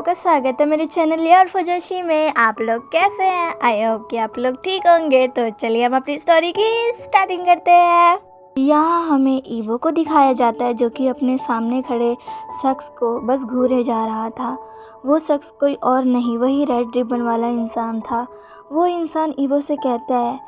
आपका स्वागत है मेरे चैनल यार फजोशी में। आप लोग कैसे हैं? आई होप कि आप लोग ठीक होंगे। तो चलिए हम अपनी स्टोरी की स्टार्टिंग करते हैं। यहाँ हमें ईवो को दिखाया जाता है जो कि अपने सामने खड़े शख्स को बस घूरे जा रहा था। वो शख्स कोई और नहीं, वही रेड रिबन वाला इंसान था। वो इंसान ईवो से कहता है,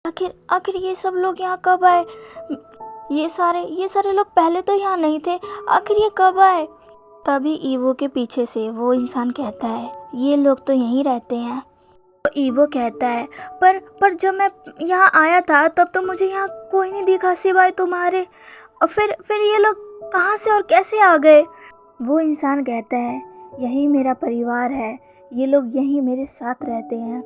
आखिर आखिर ये सब लोग यहाँ कब आए? ये सारे लोग पहले तो यहाँ नहीं थे। आखिर ये कब आए? तभी ईवो के पीछे से वो इंसान कहता है, ये लोग तो यहीं रहते हैं। तो ईवो कहता है, पर जब मैं यहाँ आया था तब तो मुझे यहाँ कोई नहीं दिखा सिवाय तुम्हारे। और फिर ये लोग कहाँ से और कैसे आ गए? वो इंसान कहता है, यही मेरा परिवार है, ये लोग यहीं मेरे साथ रहते हैं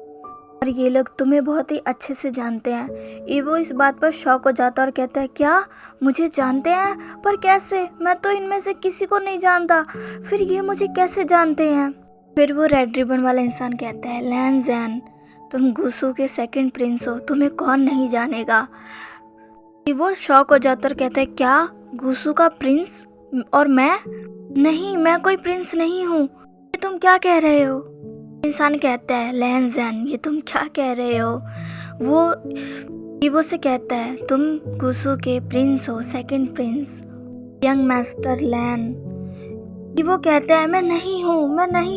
और ये लोग तुम्हें बहुत ही अच्छे से जानते हैं। ईवो इस बात पर शॉक हो जाता है और कहता है, क्या मुझे जानते हैं? पर कैसे? मैं तो इनमें से किसी को नहीं जानता, फिर ये मुझे कैसे जानते हैं? फिर वो रेड रिबन वाला इंसान कहता है, लैन ज़ैन, तुम गुसू के सेकंड प्रिंस हो, तुम्हें कौन नहीं जानेगा। ईवो शॉक हो जाता और कहता है, क्या गुसू का प्रिंस? और मैं कोई प्रिंस नहीं हूँ। ये तुम क्या कह रहे हो? इंसान कहता है, लैन ज़ैन, ये तुम क्या कह रहे हो? वो ईवो से कहता है, तुम गुसू के प्रिंस हो, सेकंड प्रिंस, यंग मास्टर लैन। ईवो कहता है, मैं नहीं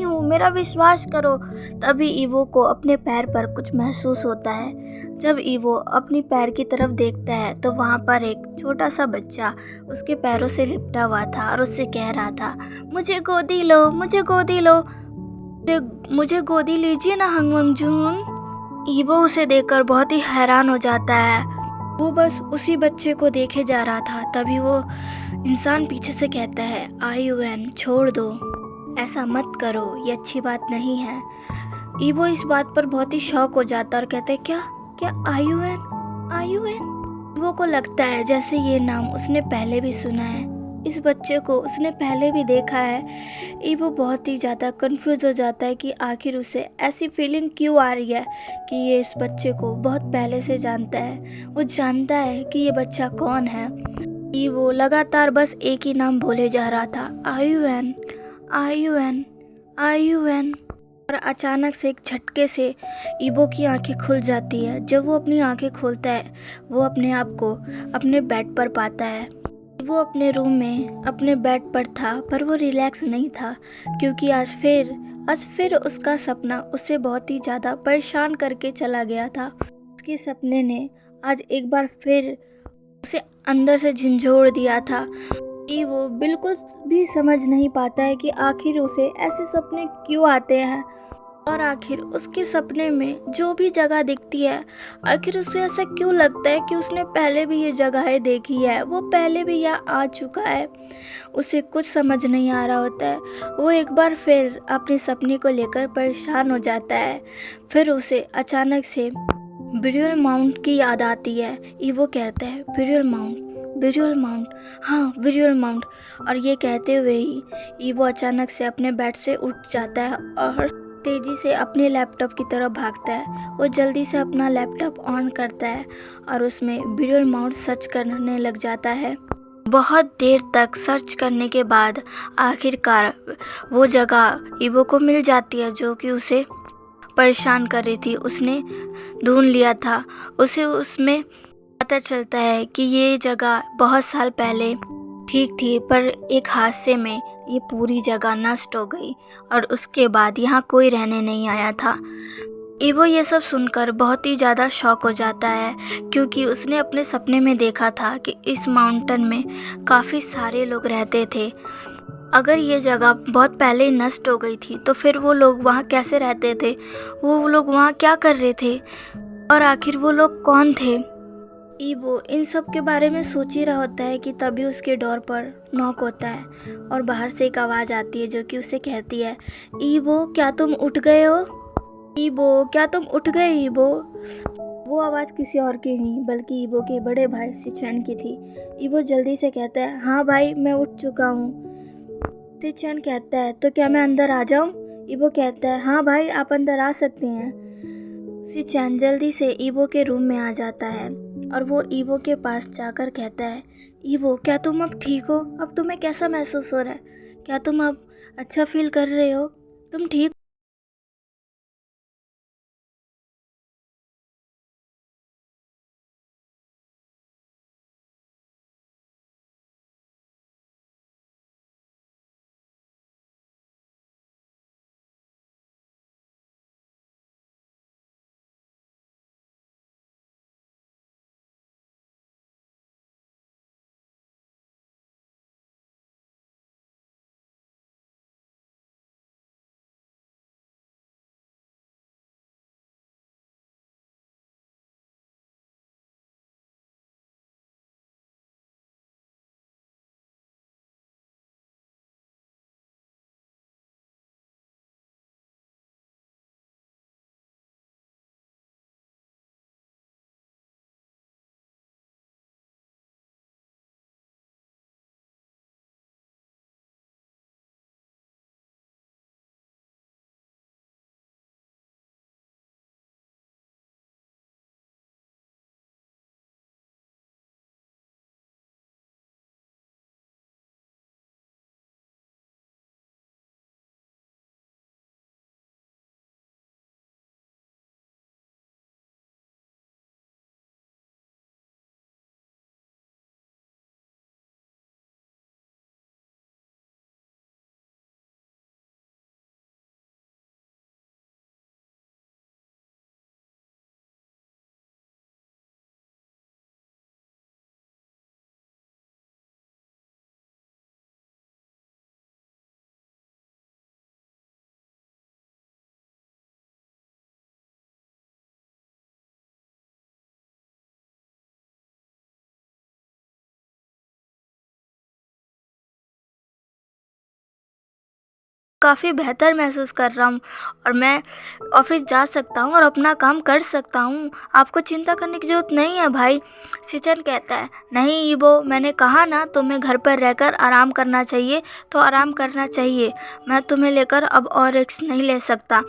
हूँ, मेरा विश्वास करो। तभी ईवो को अपने पैर पर कुछ महसूस होता है। जब ईवो अपनी पैर की तरफ देखता है तो वहाँ पर एक छोटा सा बच्चा उसके पैरों से लिपटा हुआ था और उससे कह रहा था, मुझे गोदी लो, मुझे गोदी लो, मुझे गोदी लीजिए ना हंगवंग जून। ईवो उसे देखकर बहुत ही हैरान हो जाता है। वो बस उसी बच्चे को देखे जा रहा था। तभी वो इंसान पीछे से कहता है, आयुएन, छोड़ दो, ऐसा मत करो, ये अच्छी बात नहीं है। ईवो इस बात पर बहुत ही शॉक हो जाता है और कहता है, क्या आयुएन? ईवो को लगता है जैसे ये नाम उसने पहले भी सुना है, इस बच्चे को उसने पहले भी देखा है। ईवो बहुत ही ज़्यादा कंफ्यूज हो जाता है कि आखिर उसे ऐसी फीलिंग क्यों आ रही है कि ये इस बच्चे को बहुत पहले से जानता है। वो जानता है कि ये बच्चा कौन है। ईवो लगातार बस एक ही नाम बोले जा रहा था, आयुएन, आयुएन, आयुएन। और अचानक से एक झटके से ईवो की आंखें खुल जाती है। जब वो अपनी आंखें खोलता है वो अपने आप को अपने बेड पर पाता है। वो अपने रूम में अपने बेड पर था, पर वो रिलैक्स नहीं था क्योंकि आज फिर उसका सपना उसे बहुत ही ज़्यादा परेशान करके चला गया था। उसके सपने ने आज एक बार फिर उसे अंदर से झंझोड़ दिया था कि वो बिल्कुल भी समझ नहीं पाता है कि आखिर उसे ऐसे सपने क्यों आते हैं और आखिर उसके सपने में जो भी जगह दिखती है, आखिर उसे ऐसा क्यों लगता है कि उसने पहले भी ये जगहें देखी है, वो पहले भी यहाँ आ चुका है। उसे कुछ समझ नहीं आ रहा होता है। वो एक बार फिर अपने सपने को लेकर परेशान हो जाता है। फिर उसे अचानक से बिरियल माउंट की याद आती है। ईवो कहता है बिरियल माउंट, हाँ बिरियल माउंट। और ये कहते हुए ही ईवो अचानक से अपने बेड से उठ जाता है और तेजी से अपने लैपटॉप की तरफ भागता है। वो जल्दी से अपना लैपटॉप ऑन करता है और उसमें बिरियल माउंट सर्च करने लग जाता है। बहुत देर तक सर्च करने के बाद आखिरकार वो जगह ईवो को मिल जाती है जो कि उसे परेशान कर रही थी। उसने ढूंढ लिया था। उसे उसमें पता चलता है कि ये जगह बहुत साल पहले ठीक थी, पर एक हादसे में ये पूरी जगह नष्ट हो गई और उसके बाद यहाँ कोई रहने नहीं आया था। ईवो ये सब सुनकर बहुत ही ज़्यादा शॉक हो जाता है, क्योंकि उसने अपने सपने में देखा था कि इस माउंटेन में काफ़ी सारे लोग रहते थे। अगर ये जगह बहुत पहले ही नष्ट हो गई थी तो फिर वो लोग वहाँ कैसे रहते थे, वो लोग वहाँ क्या कर रहे थे और आखिर वो लोग कौन थे। ईवो इन सब के बारे में सोच ही रहा होता है कि तभी उसके डोर पर नॉक होता है और बाहर से एक आवाज़ आती है जो कि उसे कहती है, ईवो क्या तुम उठ गए हो? ईवो क्या तुम उठ गए ईवो? वो आवाज़ किसी और की नहीं बल्कि ईवो के बड़े भाई सिचन की थी। ईवो जल्दी से कहता है, हाँ भाई मैं उठ चुका हूँ। सिचन कहता है, तो क्या मैं अंदर आ जाऊँ? ईवो कहता है, हाँ भाई आप अंदर आ सकते हैं। सिचन जल्दी से ईवो के रूम में आ जाता है और वो ईवो के पास जाकर कहता है, ईवो क्या तुम अब ठीक हो? अब तुम्हें कैसा महसूस हो रहा है? क्या तुम अब अच्छा फील कर रहे हो? तुम ठीक? काफ़ी बेहतर महसूस कर रहा हूँ और मैं ऑफिस जा सकता हूँ और अपना काम कर सकता हूँ। आपको चिंता करने की ज़रूरत नहीं है भाई। सिचन कहता है, नहीं ईवो मैंने कहा ना तुम्हें घर पर रहकर आराम करना चाहिए तो आराम करना चाहिए। मैं तुम्हें लेकर अब और रिस्क नहीं ले सकता।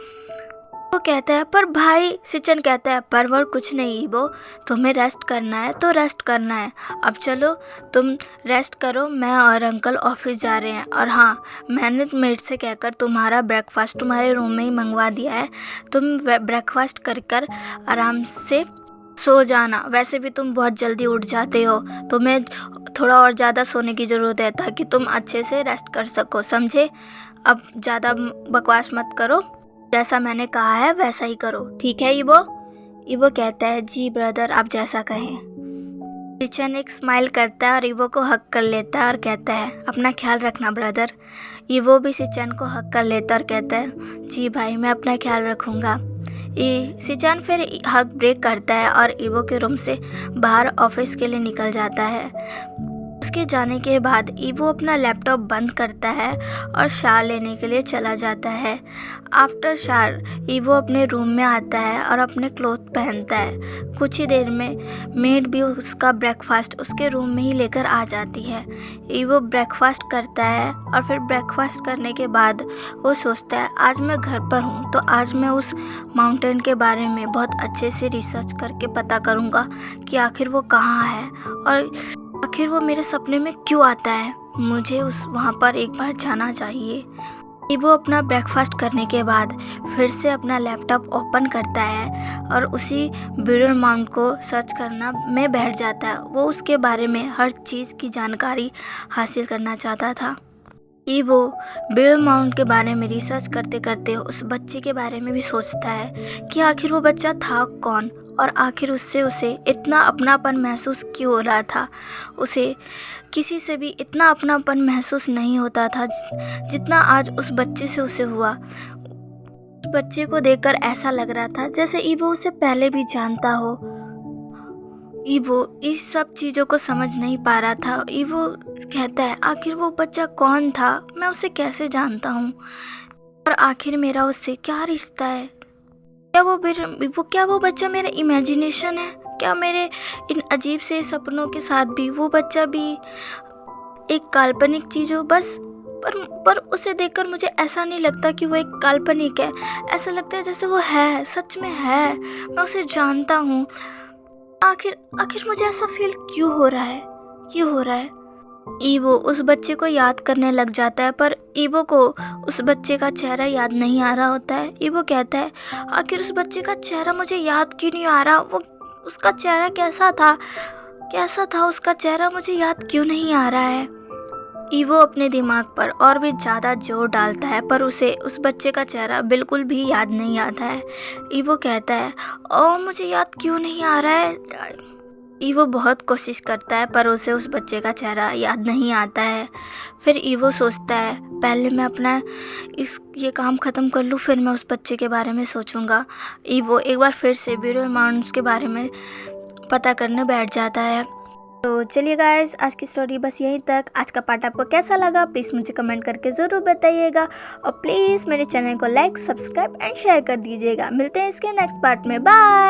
वो कहता है, पर भाई सिचन कहता है, पर वो कुछ नहीं ईवो, तुम्हें रेस्ट करना है तो रेस्ट करना है। अब चलो तुम रेस्ट करो, मैं और अंकल ऑफिस जा रहे हैं। और हाँ, मैंने मेड से कहकर तुम्हारा ब्रेकफास्ट तुम्हारे रूम में ही मंगवा दिया है। तुम ब्रेकफास्ट कर कर आराम से सो जाना। वैसे भी तुम बहुत जल्दी उठ जाते हो, तुम्हें थोड़ा और ज़्यादा सोने की ज़रूरत है ताकि तुम अच्छे से रेस्ट कर सको, समझे? अब ज़्यादा बकवास मत करो, जैसा मैंने कहा है वैसा ही करो, ठीक है ईवो? ईवो कहता है, जी ब्रदर आप जैसा कहें। सिचन एक स्माइल करता है और ईवो को हक कर लेता है और कहता है, अपना ख्याल रखना ब्रदर। ईवो भी सिचन को हक कर लेता है और कहता है, जी भाई मैं अपना ख्याल रखूँगा। सिचन फिर हक ब्रेक करता है और ईवो के रूम से बाहर ऑफिस के लिए निकल जाता है। उसके जाने के बाद ईवो अपना लैपटॉप बंद करता है और शावर लेने के लिए चला जाता है। आफ्टर शावर ईवो अपने रूम में आता है और अपने क्लोथ पहनता है। कुछ ही देर में मेड भी उसका ब्रेकफास्ट उसके रूम में ही लेकर आ जाती है। ईवो ब्रेकफास्ट करता है और फिर ब्रेकफास्ट करने के बाद वो सोचता है आज मैं घर पर हूँ तो आज मैं उस माउंटेन के बारे में बहुत अच्छे से रिसर्च करके पता करूँगा कि आखिर वो कहाँ है और आखिर वो मेरे सपने में क्यों आता है। मुझे वहाँ पर एक बार जाना चाहिए। ईवो अपना ब्रेकफास्ट करने के बाद फिर से अपना लैपटॉप ओपन करता है और उसी बिरल माउंट को सर्च करना में बैठ जाता है। वो उसके बारे में हर चीज़ की जानकारी हासिल करना चाहता था। ईवो बिरल माउंट के बारे में रिसर्च करते करते उस बच्चे के बारे में भी सोचता है कि आखिर वो बच्चा था कौन और आखिर उसे इतना अपनापन महसूस क्यों हो रहा था। उसे किसी से भी इतना अपनापन महसूस नहीं होता था जितना आज उस बच्चे से उसे हुआ। उस बच्चे को देखकर ऐसा लग रहा था जैसे ईवो उसे पहले भी जानता हो। ईवो इस सब चीज़ों को समझ नहीं पा रहा था। ईवो कहता है आखिर वो बच्चा कौन था, मैं उसे कैसे जानता हूँ और आखिर मेरा उससे क्या रिश्ता है। क्या वो बच्चा मेरा इमेजिनेशन है? क्या मेरे इन अजीब से सपनों के साथ भी वो बच्चा भी एक काल्पनिक चीज़ हो बस? पर उसे देखकर मुझे ऐसा नहीं लगता कि वो एक काल्पनिक है। ऐसा लगता है जैसे वो है, सच में है, मैं उसे जानता हूँ। आखिर मुझे ऐसा फील क्यों हो रहा है? ईवो उस बच्चे को याद करने लग जाता है पर ईवो को उस बच्चे का चेहरा याद नहीं आ रहा होता है। ईवो कहता है आखिर उस बच्चे का चेहरा मुझे याद क्यों नहीं आ रहा? वो उसका चेहरा कैसा था उसका चेहरा मुझे याद क्यों नहीं आ रहा है। ईवो अपने दिमाग पर और भी ज़्यादा जोर डालता है पर उसे उस बच्चे का चेहरा बिल्कुल भी याद नहीं आता है। ईवो कहता है ओह मुझे याद क्यों नहीं आ रहा है। ईवो बहुत कोशिश करता है पर उसे उस बच्चे का चेहरा याद नहीं आता है। फिर ईवो सोचता है पहले मैं अपना ये काम ख़त्म कर लूँ फिर मैं उस बच्चे के बारे में सोचूंगा। ईवो एक बार फिर से बिरल माउंटेन्स के बारे में पता करने बैठ जाता है। तो चलिए गाइस आज की स्टोरी बस यहीं तक। आज का पार्ट आपको कैसा लगा प्लीज़ मुझे कमेंट करके ज़रूर बताइएगा और प्लीज़ मेरे चैनल को लाइक सब्सक्राइब एंड शेयर कर दीजिएगा। मिलते हैं इसके नेक्स्ट पार्ट में। बाय।